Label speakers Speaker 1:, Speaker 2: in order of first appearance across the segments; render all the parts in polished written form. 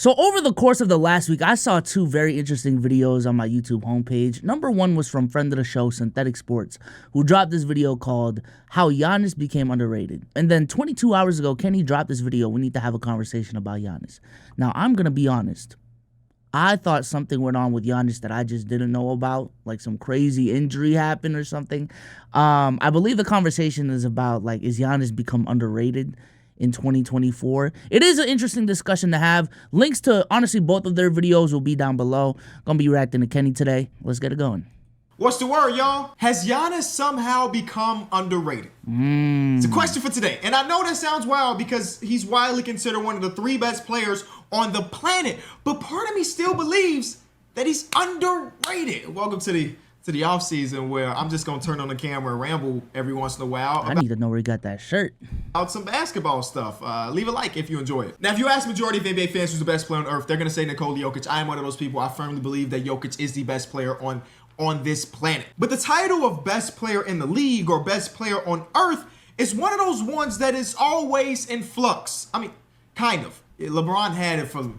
Speaker 1: So over the course of the last week, I saw two very interesting videos on my YouTube homepage. Number one was from friend of the show, Synthetic Sports, who dropped this video called How Giannis Became Underrated. And then 22 hours ago, Kenny dropped this video, We Need to Have a Conversation About Giannis. Now, I'm going to be honest. I thought something went on with Giannis that I just didn't know about, like some crazy injury happened or something. I believe the conversation is about, like, is Giannis become underrated in 2024? It is an interesting discussion to have. Links to, honestly, both of their videos will be down below. Gonna be reacting to Kenny today. Let's get it going.
Speaker 2: What's the word, y'all? Has Giannis somehow become underrated? It's a question for today. And I know that sounds wild because he's widely considered one of the 3 best players on the planet. But part of me still believes that he's underrated. Welcome to the offseason where I'm just going to turn on the camera and ramble every once in a while.
Speaker 1: I need to know where he got that shirt.
Speaker 2: About some basketball stuff. Leave a like if you enjoy it. Now, if you ask the majority of NBA fans who's the best player on earth, they're going to say Nikola Jokic. I am one of those people. I firmly believe that Jokic is the best player on this planet. But the title of best player in the league or best player on earth is one of those ones that is always in flux. I mean, kind of. LeBron had it for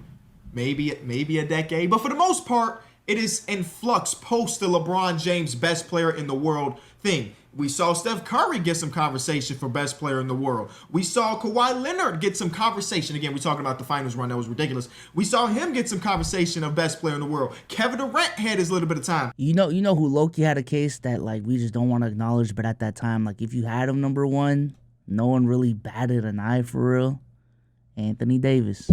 Speaker 2: maybe a decade, but for the most part, it is in flux post the LeBron James best player in the world thing. We saw Steph Curry get some conversation for best player in the world. We saw Kawhi Leonard get some conversation. Again, we're talking about the finals run. That was ridiculous. We saw him get some conversation of best player in the world. Kevin Durant had his little bit of time.
Speaker 1: You know who low-key had a case that, like, we just don't want to acknowledge, but at that time, like, if you had him number one, no one really batted an eye for real. Anthony Davis.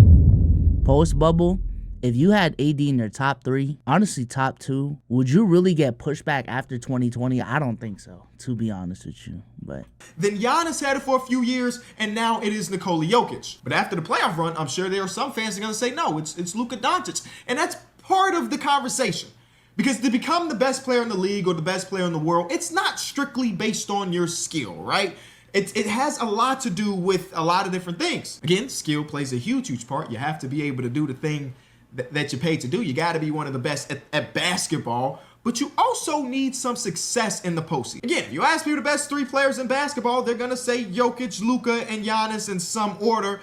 Speaker 1: Post-bubble, if you had AD in your top 3, honestly top 2, would you really get pushback after 2020? I don't think so, to be honest with you. But
Speaker 2: then Giannis had it for a few years, and now it is Nikola Jokic. But after the playoff run, I'm sure there are some fans that are going to say, no, it's Luka Doncic. And that's part of the conversation. Because to become the best player in the league or the best player in the world, it's not strictly based on your skill, right? It has a lot to do with a lot of different things. Again, skill plays a huge part. You have to be able to do the thing that you're paid to do. You got to be one of the best at basketball, but you also need some success in the postseason. Again, if you ask me who the best 3 players in basketball, they're going to say Jokic, Luka, and Giannis in some order.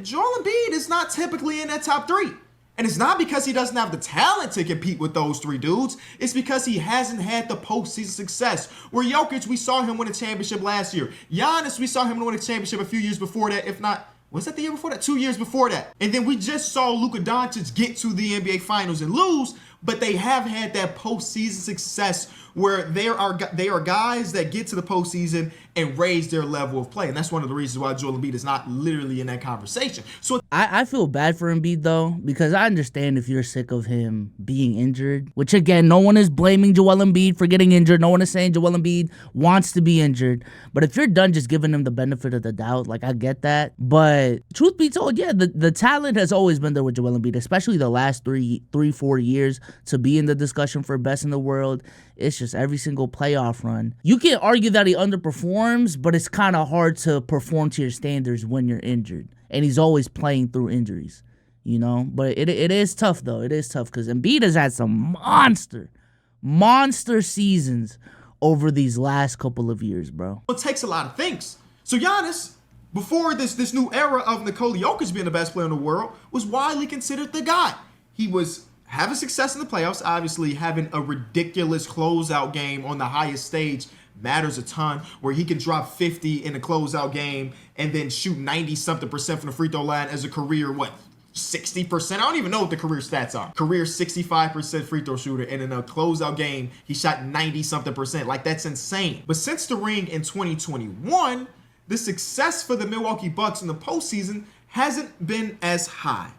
Speaker 2: Joel Embiid is not typically in that top 3. And it's not because he doesn't have the talent to compete with those 3 dudes. It's because he hasn't had the postseason success. Where Jokic, we saw him win a championship last year. Giannis, we saw him win a championship a few years before that, if not, was that the year before that? 2 years before that. And then we just saw Luka Doncic get to the NBA Finals and lose, but they have had that postseason success where they are guys that get to the postseason and raise their level of play. And that's one of the reasons why Joel Embiid is not literally in that conversation. So
Speaker 1: I feel bad for Embiid, though, because I understand if you're sick of him being injured, which, again, no one is blaming Joel Embiid for getting injured. No one is saying Joel Embiid wants to be injured. But if you're done just giving him the benefit of the doubt, like, I get that. But truth be told, yeah, the talent has always been there with Joel Embiid, especially the last 4 years to be in the discussion for best in the world. It's just every single playoff run. You can't argue that he underperforms, but it's kind of hard to perform to your standards when you're injured. And he's always playing through injuries, you know? But it is tough, though. It is tough because Embiid has had some monster seasons over these last couple of years, bro.
Speaker 2: It takes a lot of things. So Giannis, before this new era of Nikola Jokic being the best player in the world, was widely considered the guy. He was having success in the playoffs, obviously having a ridiculous closeout game on the highest stage matters a ton, where he can drop 50 in a closeout game and then shoot 90-something% from the free throw line as a career, 60%? I don't even know what the career stats are. Career 65% free throw shooter, and in a closeout game, he shot 90-something%. Like, that's insane. But since the ring in 2021, the success for the Milwaukee Bucks in the postseason hasn't been as high.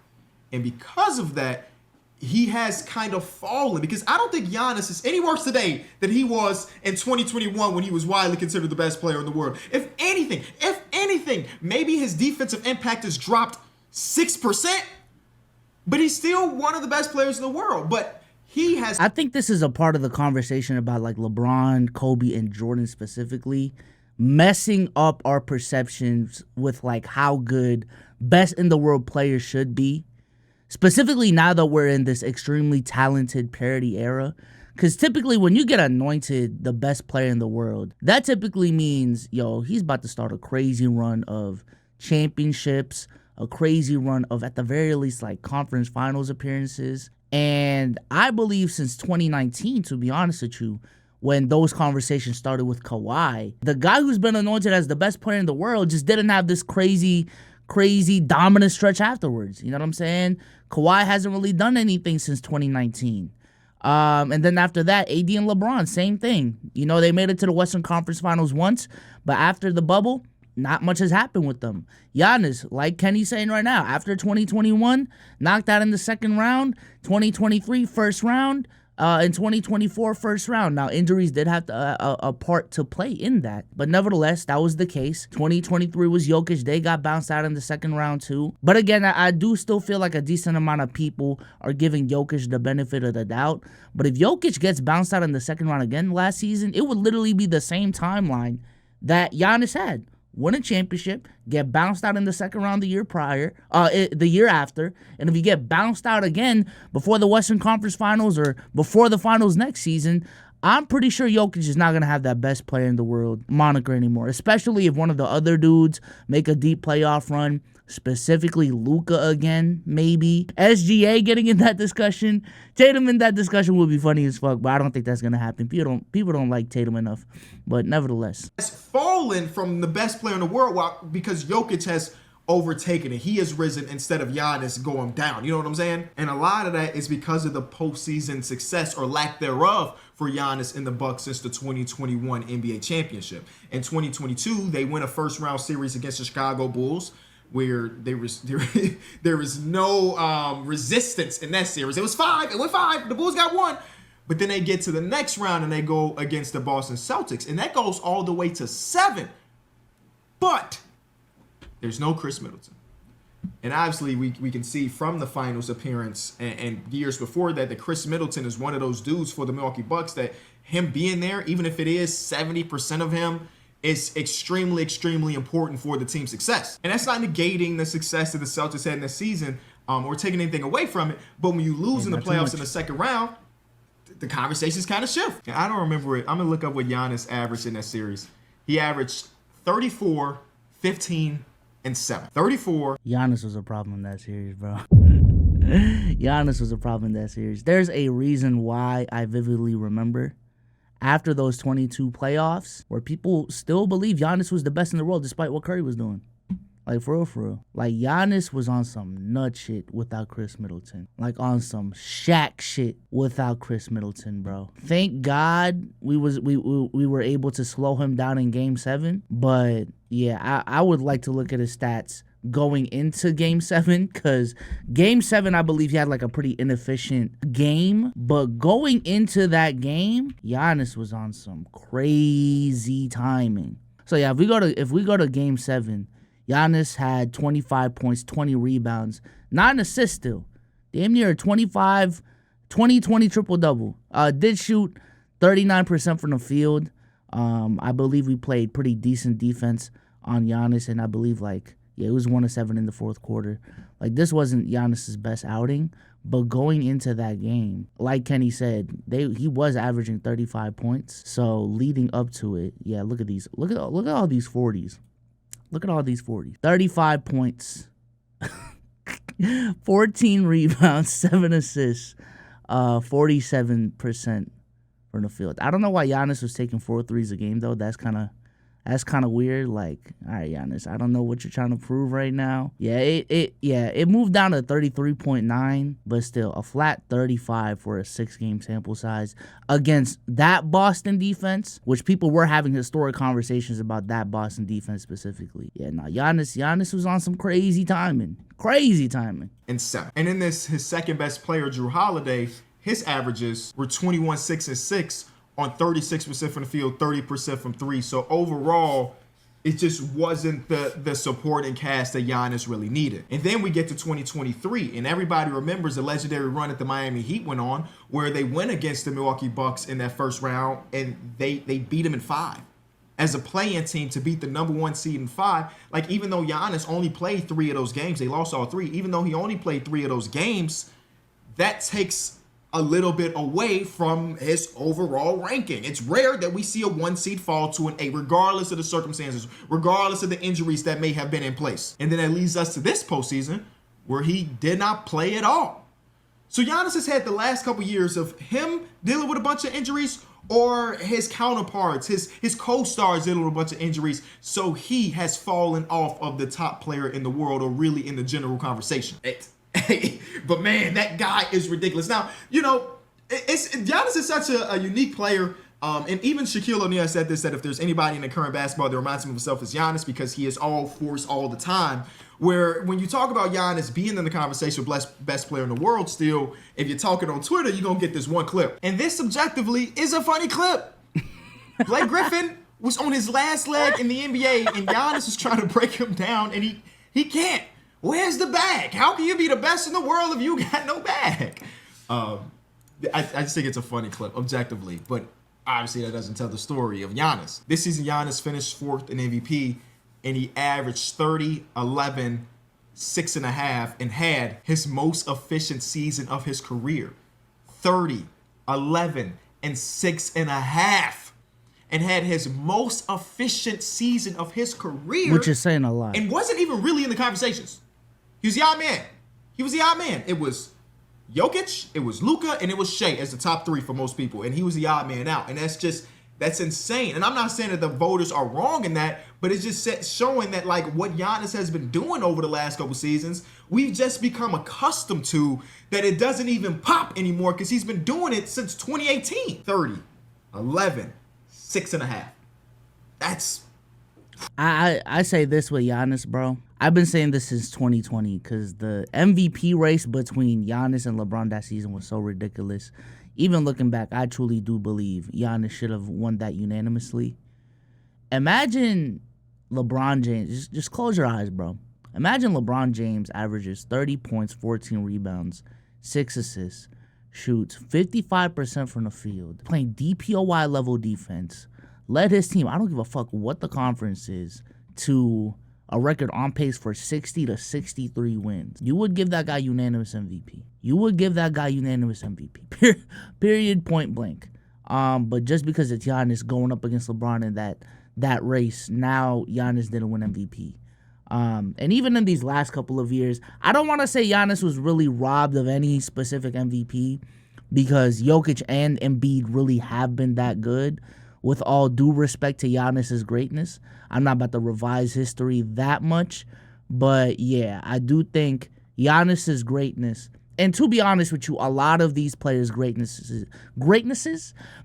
Speaker 2: And because of that, he has kind of fallen, because I don't think Giannis is any worse today than he was in 2021 when he was widely considered the best player in the world. If anything, maybe his defensive impact has dropped 6%, but he's still one of the best players in the world. But he has...
Speaker 1: I think this is a part of the conversation about, like, LeBron, Kobe, and Jordan specifically messing up our perceptions with, like, how good best in the world players should be. Specifically now that we're in this extremely talented parity era. Because typically when you get anointed the best player in the world, that typically means, yo, he's about to start a crazy run of championships, a crazy run of, at the very least, like conference finals appearances. And I believe since 2019, to be honest with you, when those conversations started with Kawhi, the guy who's been anointed as the best player in the world just didn't have this crazy dominant stretch afterwards. You know what I'm saying? Kawhi hasn't really done anything since 2019. And then after that, AD and LeBron, same thing. You know, they made it to the Western Conference Finals once, but after the bubble, not much has happened with them. Giannis, like Kenny's saying right now, after 2021, knocked out in the second round, 2023, first round, in 2024, first round. Now, injuries did have a part to play in that, but nevertheless, that was the case. 2023 was Jokic. They got bounced out in the second round too. But again, I do still feel like a decent amount of people are giving Jokic the benefit of the doubt. But if Jokic gets bounced out in the second round again last season, it would literally be the same timeline that Giannis had. Win a championship, get bounced out in the second round the year after, and if you get bounced out again before the Western Conference Finals or before the finals next season, I'm pretty sure Jokic is not going to have that best player in the world moniker anymore, especially if one of the other dudes make a deep playoff run, specifically Luka again, maybe. SGA getting in that discussion. Tatum in that discussion would be funny as fuck, but I don't think that's going to happen. People don't like Tatum enough, but nevertheless.
Speaker 2: Has fallen from the best player in the world because Jokic has overtaken it. He has risen instead of Giannis going down. You know what I'm saying? And a lot of that is because of the postseason success or lack thereof for Giannis in the Bucks since the 2021 NBA championship. In 2022, they win a first round series against the Chicago Bulls, where there was no resistance in that series. It went 5. The Bulls got 1. But then they get to the next round and they go against the Boston Celtics. And that goes all the way to 7. But there's no Chris Middleton. And obviously we can see from the finals appearance and years before that Chris Middleton is one of those dudes for the Milwaukee Bucks that him being there, even if it is 70% of him, is extremely, extremely important for the team's success. And that's not negating the success that the Celtics had in the season or taking anything away from it. But when you lose in the playoffs in the second round, the conversations kind of shift. And I don't remember it. I'm going to look up what Giannis averaged in that series. He averaged 34, 15, and 7. 34.
Speaker 1: Giannis was a problem in that series, bro. Giannis was a problem in that series. There's a reason why I vividly remember after those 22 playoffs where people still believe Giannis was the best in the world despite what Curry was doing. Like, for real. Like, Giannis was on some nut shit without Chris Middleton. Like, on some Shaq shit without Chris Middleton, bro. Thank God we were able to slow him down in Game 7. But, yeah, I would like to look at his stats going into Game 7, because Game 7, I believe he had like a pretty inefficient game, but going into that game, Giannis was on some crazy timing. So yeah, if we go to Game 7, Giannis had 25 points, 20 rebounds, not an assist still. Damn near a 20 triple-double. Did shoot 39% from the field. I believe we played pretty decent defense on Giannis, and I believe it was 1 of 7 in the fourth quarter. Like, this wasn't Giannis's best outing, but going into that game, like Kenny said, he was averaging 35 points. So leading up to it, yeah, look at these. Look at all these 40s. Look at all these 40s. 35 points, 14 rebounds, 7 assists, 47% from the field. I don't know why Giannis was taking 4 threes a game, though. That's kind of weird. Like, all right, Giannis, I don't know what you're trying to prove right now. Yeah, it moved down to 33.9, but still a flat 35 for a 6-game sample size against that Boston defense, which people were having historic conversations about that Boston defense specifically. Yeah, no, Giannis was on some crazy timing.
Speaker 2: And 7. And in this, his second best player, Drew Holiday, his averages were 21, 6, and 6 on 36% from the field, 30% from 3. So overall, it just wasn't the supporting cast that Giannis really needed. And then we get to 2023, and everybody remembers the legendary run that the Miami Heat went on, where they went against the Milwaukee Bucks in that first round, and they beat them in 5. As a play-in team to beat the number 1 seed in 5, like, even though Giannis only played 3 of those games, they lost all 3. Even though he only played 3 of those games, that takes a little bit away from his overall ranking. It's rare that we see a 1 seed fall to an 8, regardless of the circumstances, regardless of the injuries that may have been in place. And then that leads us to this postseason where he did not play at all. So Giannis has had the last couple years of him dealing with a bunch of injuries, or his counterparts, his co-stars dealing with a bunch of injuries. So he has fallen off of the top player in the world, or really in the general conversation. But man, that guy is ridiculous. Now, you know, Giannis is such a unique player. And even Shaquille O'Neal said this, that if there's anybody in the current basketball that reminds him of himself, it's Giannis, because he is all force all the time. Where when you talk about Giannis being in the conversation with best player in the world still, if you're talking on Twitter, you're going to get this one clip. And this subjectively is a funny clip. Blake Griffin was on his last leg in the NBA, and Giannis is trying to break him down, and he can't. Where's the bag? How can you be the best in the world if you got no bag? I just think it's a funny clip, objectively. But obviously that doesn't tell the story of Giannis. This season, Giannis finished 4th in MVP, and he averaged 30, 11, 6.5, and had his most efficient season of his career. 30, 11, and 6.5. And had his most efficient season of his career.
Speaker 1: Which is saying a lot.
Speaker 2: And wasn't even really in the conversations. He was the odd man. He was the odd man. It was Jokic, it was Luka, and it was Shea as the top 3 for most people. And he was the odd man out. And that's insane. And I'm not saying that the voters are wrong in that, but it's just showing that, like, what Giannis has been doing over the last couple seasons, we've just become accustomed to, that it doesn't even pop anymore, because he's been doing it since 2018. 30, 11, 6.5. That's...
Speaker 1: I say this with Giannis, bro. I've been saying this since 2020, because the MVP race between Giannis and LeBron that season was so ridiculous. Even looking back, I truly do believe Giannis should have won that unanimously. Imagine LeBron James. Just close your eyes, bro. Imagine LeBron James averages 30 points, 14 rebounds, 6 assists, shoots 55% from the field, playing DPOY level defense, led his team, I don't give a fuck what the conference is, to a record on pace for 60 to 63 wins. You would give that guy unanimous MVP. You would give that guy unanimous MVP. Period, point blank. But just because it's Giannis going up against LeBron in that race, now Giannis didn't win MVP. And even in these last couple of years, I don't want to say Giannis was really robbed of any specific MVP, because Jokic and Embiid really have been that good. With all due respect to Giannis's greatness, I'm not about to revise history that much, but yeah, I do think Giannis's greatness, and to be honest with you, a lot of these players' greatnesses,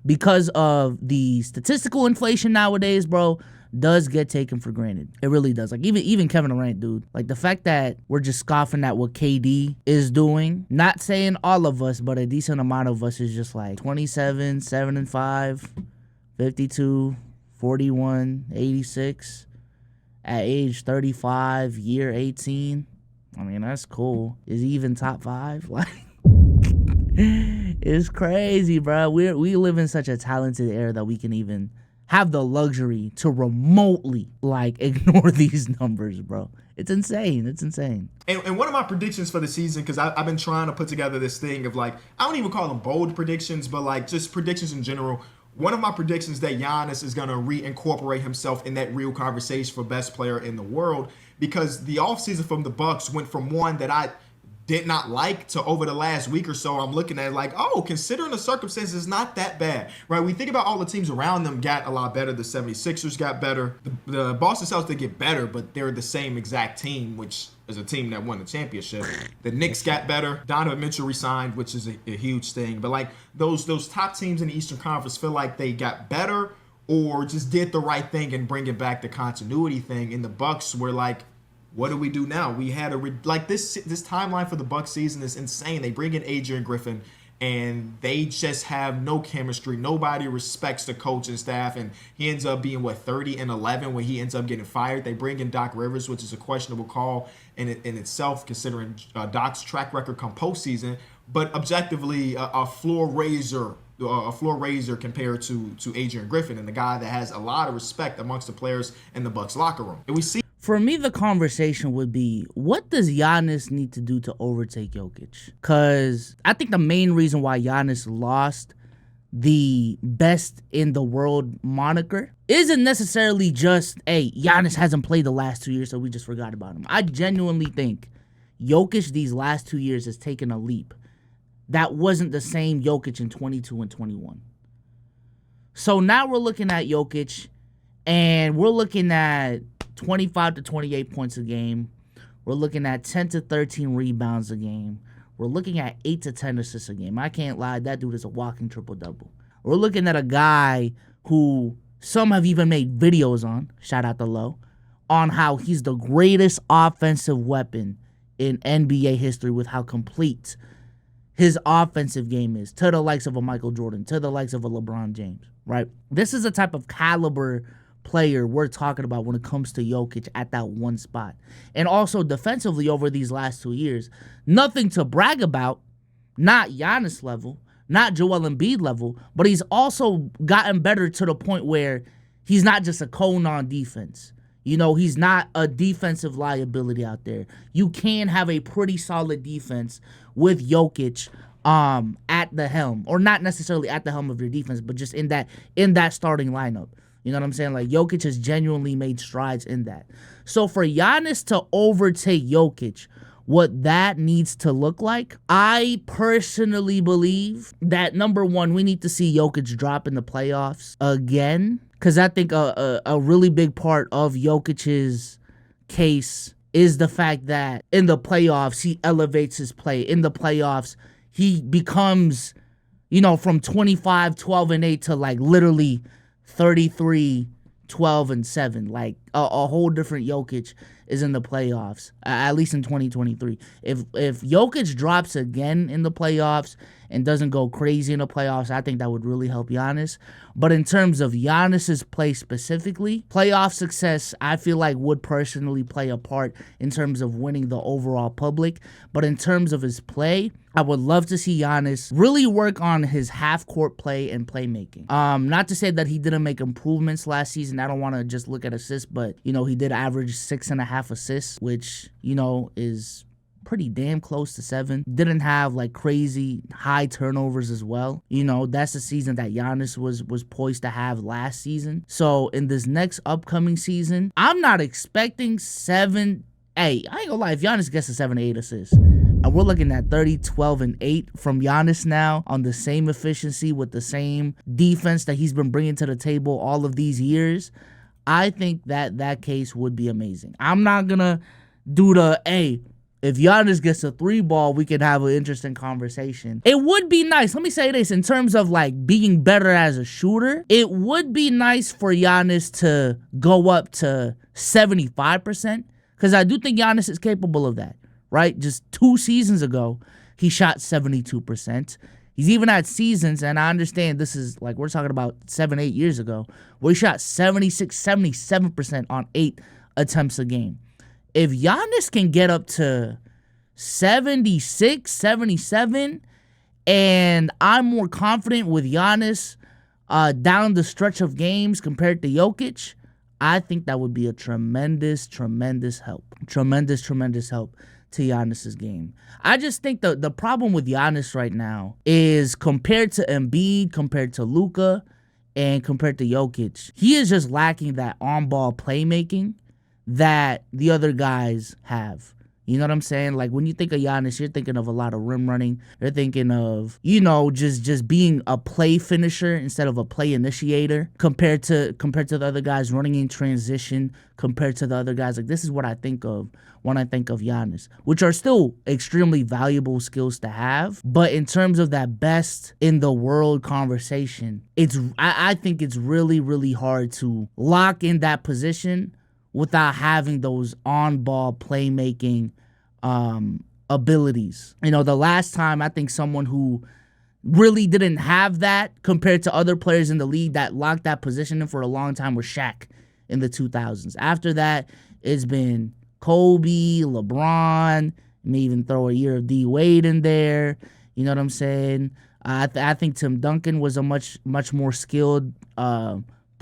Speaker 1: because of the statistical inflation nowadays, bro, does get taken for granted. It really does. Like even Kevin Durant, dude. Like the fact that we're just scoffing at what KD is doing. Not saying all of us, but a decent amount of us is just like 27, 7-5. 52, 41, 86, at age 35, year 18. I mean, that's cool. Is he even top 5? Like, it's crazy, bro. We live in such a talented era that we can even have the luxury to remotely, like, ignore these numbers, bro. It's insane. It's insane.
Speaker 2: And one of my predictions for the season, because I've been trying to put together this thing of, like, I don't even call them bold predictions, but, like, just predictions in general. One of my predictions that Giannis is going to reincorporate himself in that real conversation for best player in the world, because the offseason from the Bucks went from one that I did not like to over the last week or so, I'm looking at it like, oh, considering the circumstances, not that bad, right? We think about all the teams around them got a lot better. The 76ers got better. The Boston Celtics did get better, but they're the same exact team, which is a team that won the championship. The Knicks got better. Donovan Mitchell resigned, which is a huge thing. But like those top teams in the Eastern Conference feel like they got better or just did the right thing and bringing back the continuity thing. In the Bucks, we're like, what do we do now? We had this timeline for the Bucks season is insane. They bring in Adrian Griffin, and they just have no chemistry. Nobody respects the coaching staff, and he ends up being 30-11 when he ends up getting fired. They bring in Doc Rivers, which is a questionable call in itself, considering Doc's track record come postseason. But objectively, a floor raiser compared to Adrian Griffin, and the guy that has a lot of respect amongst the players in the Bucks locker room. And we see.
Speaker 1: For me, the conversation would be, what does Giannis need to do to overtake Jokic? Because I think the main reason why Giannis lost the best in the world moniker isn't necessarily just, hey, Giannis hasn't played the last 2 years, so we just forgot about him. I genuinely think Jokic these last 2 years has taken a leap. That wasn't the same Jokic in 22 and 21. So now we're looking at Jokic, and we're looking at 25 to 28 points a game. We're looking at 10 to 13 rebounds a game. We're looking at 8 to 10 assists a game. I can't lie, that dude is a walking triple-double. We're looking at a guy who some have even made videos on, shout out to Low, on how he's the greatest offensive weapon in NBA history with how complete his offensive game is, to the likes of a Michael Jordan, to the likes of a LeBron James, right? This is the type of caliber player we're talking about when it comes to Jokic at that one spot. And also defensively over these last 2 years, nothing to brag about, not Giannis level, not Joel Embiid level, but he's also gotten better to the point where he's not just a cone on defense. You know, he's not a defensive liability out there. You can have a pretty solid defense with Jokic at the helm, or not necessarily at the helm of your defense, but just in that starting lineup. You know what I'm saying? Like, Jokic has genuinely made strides in that. So for Giannis to overtake Jokic, what that needs to look like, I personally believe that, number one, we need to see Jokic drop in the playoffs again. Because I think a really big part of Jokic's case is the fact that in the playoffs, he elevates his play. In the playoffs, he becomes, you know, from 25, 12, and 8 to like literally 33, 12, and 7. Like a whole different Jokic is in the playoffs, at least in 2023. If Jokic drops again in the playoffs and doesn't go crazy in the playoffs, I think that would really help Giannis. But in terms of Giannis's play specifically, playoff success, I feel like would personally play a part in terms of winning the overall public. But in terms of his play, I would love to see Giannis really work on his half-court play and playmaking. Not to say that he didn't make improvements last season. I don't want to just look at assists, but, you know, he did average 6.5 assists, which, you know, is pretty damn close to 7. Didn't have like crazy high turnovers as well. You know, that's the season that Giannis was poised to have last season. So in this next upcoming season, I'm not expecting 7. Hey, I ain't gonna lie, if Giannis gets a 7 to 8 assists, and we're looking at 30, 12, and 8 from Giannis now on the same efficiency with the same defense that he's been bringing to the table all of these years, I think that case would be amazing. I'm not gonna do the, hey, if Giannis gets a 3 ball, we could have an interesting conversation. It would be nice. Let me say this in terms of like being better as a shooter. It would be nice for Giannis to go up to 75%, because I do think Giannis is capable of that, right? Just 2 seasons ago, he shot 72%. He's even had seasons, and I understand this is like we're talking about 7, 8 years ago, where he shot 76, 77% on 8 attempts a game. If Giannis can get up to 76, 77, and I'm more confident with Giannis down the stretch of games compared to Jokic, I think that would be a tremendous, tremendous help. Tremendous help to Giannis's game. I just think the problem with Giannis right now is compared to Embiid, compared to Luka, and compared to Jokic, he is just lacking that on-ball playmaking that the other guys have. You know what I'm saying? Like, when you think of Giannis, you're thinking of a lot of rim running. You're thinking of, you know, just being a play finisher instead of a play initiator compared to the other guys running in transition, compared to the other guys. Like, this is what I think of when I think of Giannis, which are still extremely valuable skills to have. But in terms of that best in the world conversation, I think it's really, really hard to lock in that position without having those on-ball playmaking abilities. You know, the last time I think someone who really didn't have that compared to other players in the league that locked that position in for a long time was Shaq in the 2000s. After that, it's been Kobe, LeBron, may even throw a year of D Wade in there. You know what I'm saying? I think Tim Duncan was a much more skilled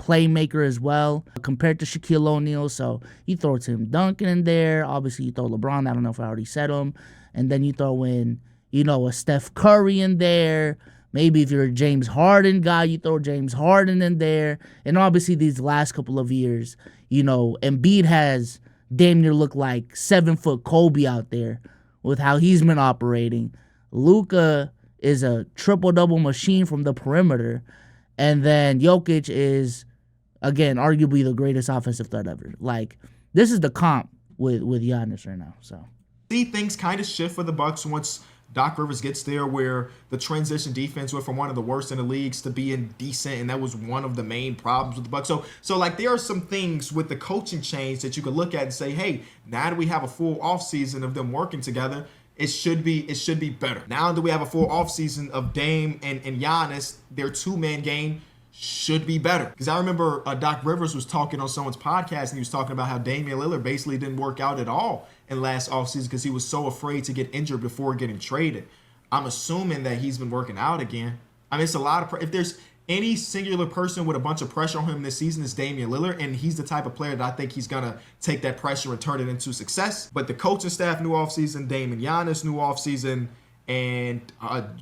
Speaker 1: playmaker as well compared to Shaquille O'Neal. So you throw Tim Duncan in there. Obviously, you throw LeBron. I don't know if I already said him. And then you throw in, a Steph Curry in there. Maybe if you're a James Harden guy, you throw James Harden in there. And obviously these last couple of years, Embiid has damn near looked like 7-foot Kobe out there with how he's been operating. Luka is a triple-double machine from the perimeter. And then Jokic is, again, arguably the greatest offensive threat ever. Like, this is the comp with Giannis right now. So
Speaker 2: see things kind of shift for the Bucks once Doc Rivers gets there, where the transition defense went from one of the worst in the leagues to being decent, and that was one of the main problems with the Bucks. So like there are some things with the coaching change that you could look at and say, hey, now that we have a full offseason of them working together, it should be better. Now that we have a full offseason of Dame and Giannis, their two-man game should be better. Because I remember Doc Rivers was talking on someone's podcast, and he was talking about how Damian Lillard basically didn't work out at all in last offseason because he was so afraid to get injured before getting traded. I'm assuming that he's been working out again. I mean, it's a lot of if there's any singular person with a bunch of pressure on him this season, it's Damian Lillard, and he's the type of player that I think he's going to take that pressure and turn it into success. But the coaching staff new offseason, Dame and Giannis new offseason, and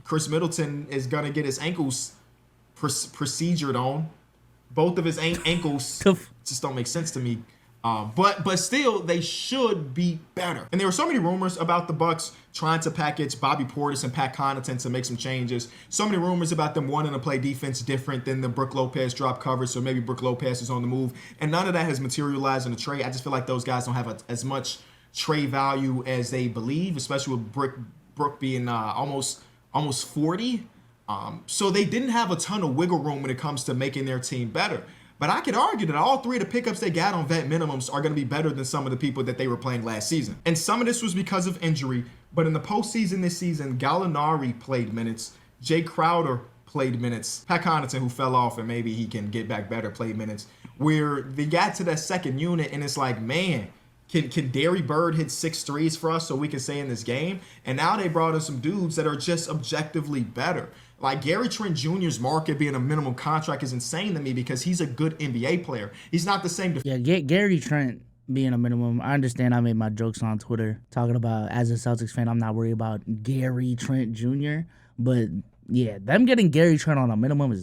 Speaker 2: Chris Middleton is going to get his ankles procedured on. Both of his ankles just don't make sense to me. But still, they should be better. And there were so many rumors about the Bucks trying to package Bobby Portis and Pat Connaughton to make some changes. So many rumors about them wanting to play defense different than the Brook Lopez drop coverage, so maybe Brook Lopez is on the move. And none of that has materialized in the trade. I just feel like those guys don't have as much trade value as they believe, especially with Brook being almost 40. So they didn't have a ton of wiggle room when it comes to making their team better. But I could argue that all three of the pickups they got on vet minimums are going to be better than some of the people that they were playing last season. And some of this was because of injury. But in the postseason this season, Gallinari played minutes. Jay Crowder played minutes. Pat Connaughton, who fell off and maybe he can get back better, played minutes. Where they got to that second unit and it's like, man, can Derry Bird hit 6 threes for us so we can stay in this game? And now they brought in some dudes that are just objectively better. Like Gary Trent Jr.'s market being a minimum contract is insane to me because he's a good NBA player. He's not the same.
Speaker 1: Gary Trent being a minimum. I understand I made my jokes on Twitter talking about, as a Celtics fan, I'm not worried about Gary Trent Jr. But yeah, them getting Gary Trent on a minimum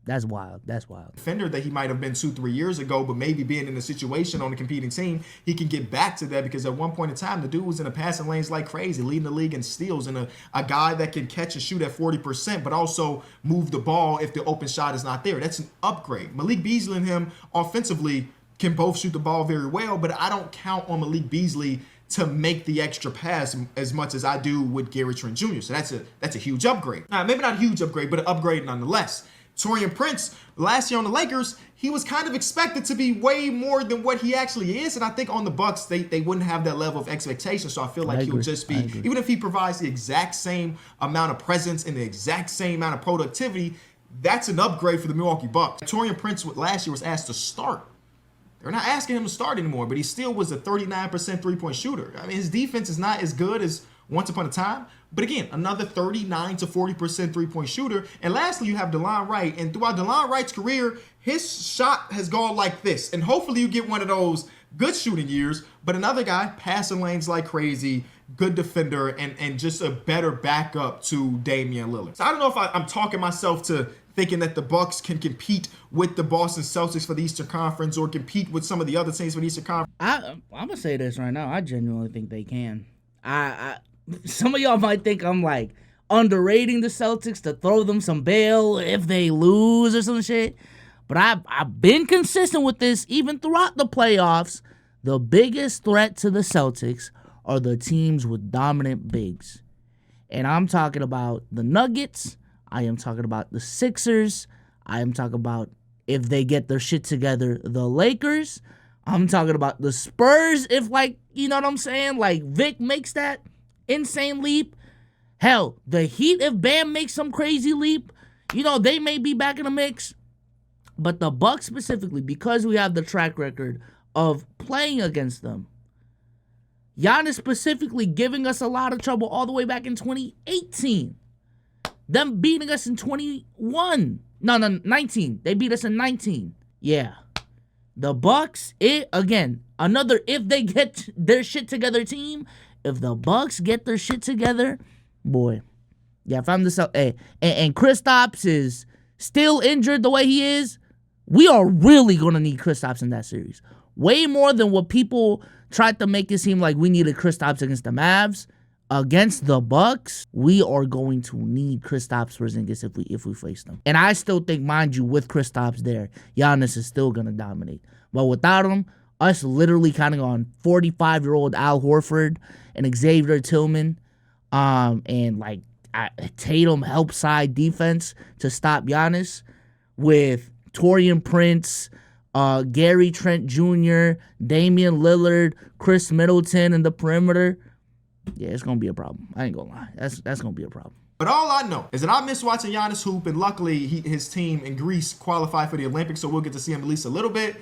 Speaker 1: that's wild. That's wild.
Speaker 2: Defender that he might have been 2-3 years ago, but maybe being in a situation on a competing team, he can get back to that because at one point in time, the dude was in the passing lanes like crazy, leading the league in steals, and a guy that can catch and shoot at 40%, but also move the ball if the open shot is not there. That's an upgrade. Malik Beasley and him offensively can both shoot the ball very well, but I don't count on Malik Beasley to make the extra pass as much as I do with Gary Trent Jr. So that's a huge upgrade. Now, maybe not a huge upgrade, but an upgrade nonetheless. Taurean Prince, last year on the Lakers, he was kind of expected to be way more than what he actually is. And I think on the Bucks, they wouldn't have that level of expectation. So I feel like he'll just be, even if he provides the exact same amount of presence and the exact same amount of productivity, that's an upgrade for the Milwaukee Bucks. Taurean Prince last year was asked to start. They're not asking him to start anymore, but he still was a 39% three-point shooter. I mean, his defense is not as good as once upon a time. But again, another 39 to 40% three-point shooter. And lastly, you have DeLon Wright. And throughout DeLon Wright's career, his shot has gone like this. And hopefully you get one of those good shooting years. But another guy, passing lanes like crazy, good defender, and just a better backup to Damian Lillard. So I don't know if I'm talking myself to thinking that the Bucks can compete with the Boston Celtics for the Eastern Conference or compete with some of the other teams for the Eastern Conference.
Speaker 1: I'm going to say this right now. I genuinely think they can. Some of y'all might think I'm like underrating the Celtics to throw them some bail if they lose or some shit. But I've been consistent with this even throughout the playoffs. The biggest threat to the Celtics are the teams with dominant bigs. And I'm talking about the Nuggets. I am talking about the Sixers. I am talking about, if they get their shit together, the Lakers. I'm talking about the Spurs if, like, you know what I'm saying? Like, Vic makes that insane leap. Hell, the Heat, if Bam makes some crazy leap, they may be back in the mix. But the Bucks specifically, because we have the track record of playing against them, Giannis specifically giving us a lot of trouble all the way back in 2018. Them beating us in 19. They beat us in 19. Yeah. The Bucks, another if they get their shit together team. If the Bucks get their shit together, boy. Yeah, if I'm this up, hey, and Kristaps is still injured the way he is, we are really gonna need Kristaps in that series. Way more than what people tried to make it seem like we needed Kristaps against the Mavs. Against the Bucks, we are going to need Kristaps Porzingis if we face them. And I still think, mind you, with Kristaps there, Giannis is still gonna dominate. But without him, us literally counting on 45-year-old Al Horford and Xavier Tillman, and like Tatum help side defense to stop Giannis with Taurean Prince, Gary Trent Jr., Damian Lillard, Chris Middleton in the perimeter. Yeah, it's going to be a problem. I ain't going to lie. That's going to be a problem.
Speaker 2: But all I know is that I miss watching Giannis hoop, and luckily his team in Greece qualified for the Olympics, so we'll get to see him at least a little bit.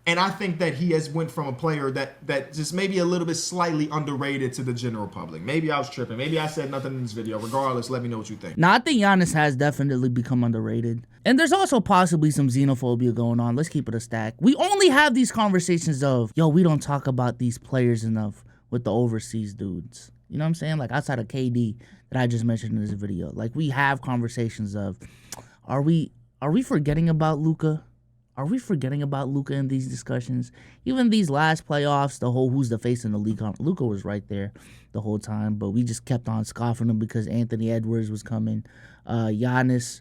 Speaker 2: And I think that he has went from a player that just maybe a little bit slightly underrated to the general public. Maybe I was tripping. Maybe I said nothing in this video. Regardless, let me know what you think.
Speaker 1: Now, I think Giannis has definitely become underrated. And there's also possibly some xenophobia going on. Let's keep it a stack. We only have these conversations of, yo, we don't talk about these players enough with the overseas dudes. You know what I'm saying? Like outside of KD that I just mentioned in this video. Like we have conversations of, are we forgetting about Luka? Are we forgetting about Luka in these discussions? Even these last playoffs, the whole who's the face in the league, Luka was right there the whole time, but we just kept on scoffing him because Anthony Edwards was coming. Giannis,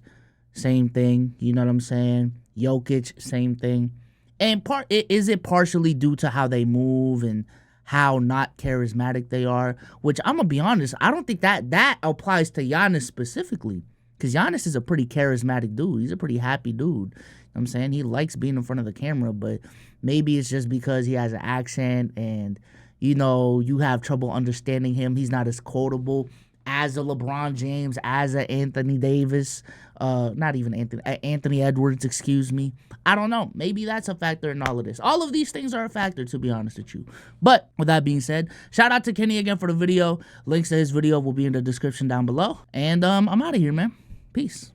Speaker 1: same thing. You know what I'm saying? Jokic, same thing. And is it partially due to how they move and how not charismatic they are? Which I'm going to be honest, I don't think that applies to Giannis specifically. Because Giannis is a pretty charismatic dude. He's a pretty happy dude. You know what I'm saying? He likes being in front of the camera, but maybe it's just because he has an accent and, you know, you have trouble understanding him. He's not as quotable as a LeBron James, as a Anthony Davis. Not even Anthony Edwards, excuse me. I don't know. Maybe that's a factor in all of this. All of these things are a factor, to be honest with you. But with that being said, shout out to Kenny again for the video. Links to his video will be in the description down below. And I'm out of here, man. Peace.